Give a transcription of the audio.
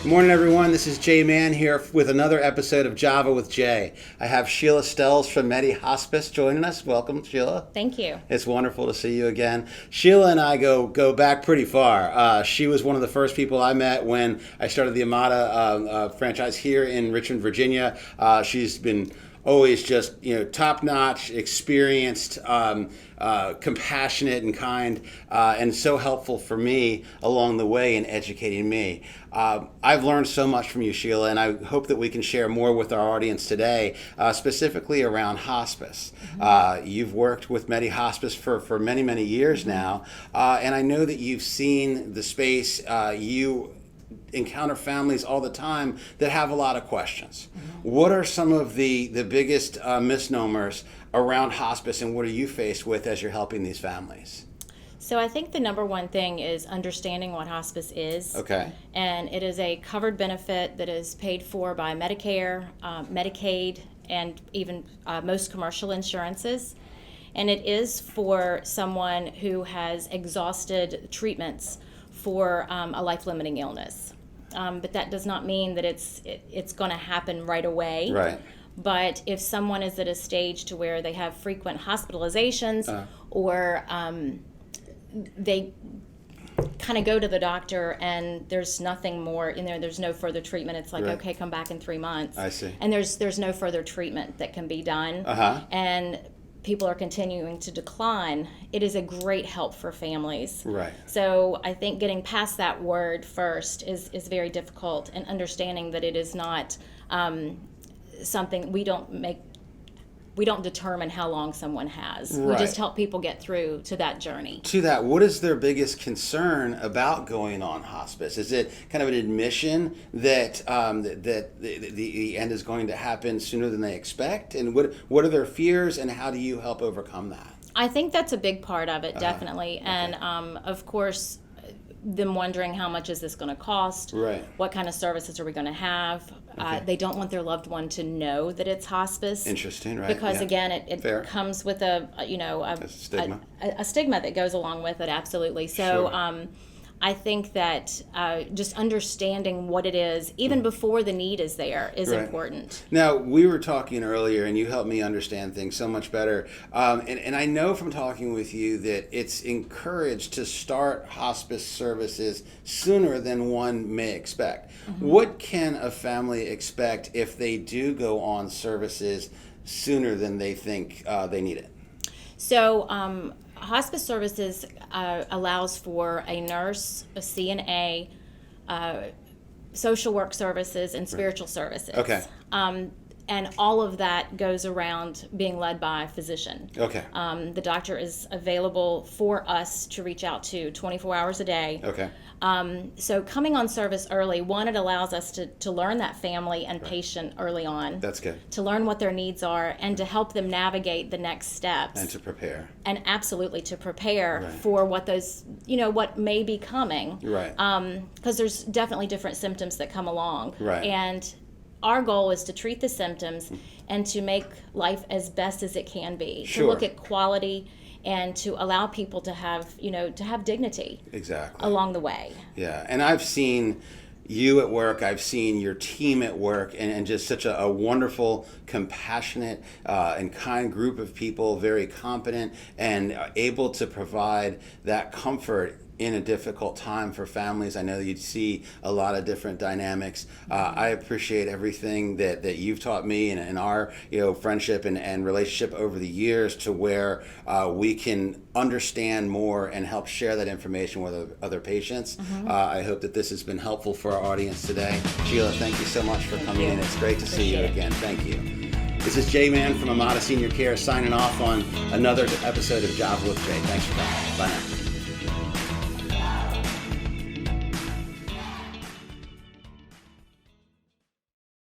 Morning, everyone. This is Jay Mann here with another episode of Java with Jay. I have Sheila Stells from Medi Hospice joining us. Welcome, Sheila. Thank you. It's wonderful to see you again. Sheila and I go back pretty far. She was one of the first people I met when I started the Amada franchise here in Richmond, Virginia. She's been always just, top-notch, experienced, compassionate and kind, and so helpful for me along the way in educating me. I've learned so much from you, Sheila, and I hope that we can share more with our audience today, specifically around hospice. You've worked with Medi Hospice for many, many years now, and I know that you've seen the space. You encounter families all the time that have a lot of questions. What are some of the biggest misnomers around hospice, and what are you faced with as you're helping these families? So I think the number one thing is understanding what hospice is. Okay. And it is a covered benefit that is paid for by Medicare, Medicaid, and even most commercial insurances. And it is for someone who has exhausted treatments for a life-limiting illness. But that does not mean that it's going to happen right away. Right. But if someone is at a stage to where they have frequent hospitalizations or they kind of go to the doctor and there's nothing more in there, there's no further treatment, it's like, okay, come back in 3 months. I see. And there's no further treatment that can be done. And people are continuing to decline, it is a great help for families. Right. So I think getting past that word first is very difficult, and understanding that it is not something we don't determine how long someone has. Right. We just help people get through to that journey. To that, what is their biggest concern about going on hospice? Is it kind of an admission that the end is going to happen sooner than they expect? And what are their fears, and how do you help overcome that? I think that's a big part of it, definitely. Okay. And of course, them wondering how much is this going to cost? Right. What kind of services are we going to have? Okay. They don't want their loved one to know that it's hospice. Interesting, right? Because again, it comes with a stigma. A stigma that goes along with it. Absolutely. So. Sure. I think that just understanding what it is, even before the need is there, is important. Now, we were talking earlier, and you helped me understand things so much better. And I know from talking with you that it's encouraged to start hospice services sooner than one may expect. What can a family expect if they do go on services sooner than they think they need it? So, hospice services allows for a nurse, a CNA, social work services, and spiritual services. Okay. And all of that goes around being led by a physician. Okay. The doctor is available for us to reach out to 24 hours a day. Okay. So coming on service early, one, it allows us to learn that family and patient early on. That's good. To learn what their needs are and to help them navigate the next steps. And to prepare. And absolutely to prepare for what those, what may be coming. Right. Because there's definitely different symptoms that come along. Right. And our goal is to treat the symptoms and to make life as best as it can be. Sure. To look at quality and to allow people to have, to have dignity. Exactly. Along the way. Yeah, and I've seen you at work, I've seen your team at work, and just such a wonderful, compassionate, and kind group of people, very competent and able to provide that comfort in a difficult time for families. I know you see a lot of different dynamics. I appreciate everything that you've taught me and our friendship and relationship over the years, to where we can understand more and help share that information with other patients. I hope that this has been helpful for our audience today. Sheila, thank you so much for coming in. It's great to see you again. Thank you. This is Jay Mann from Amada Senior Care signing off on another episode of Java with Jay. Thanks for coming. Bye now.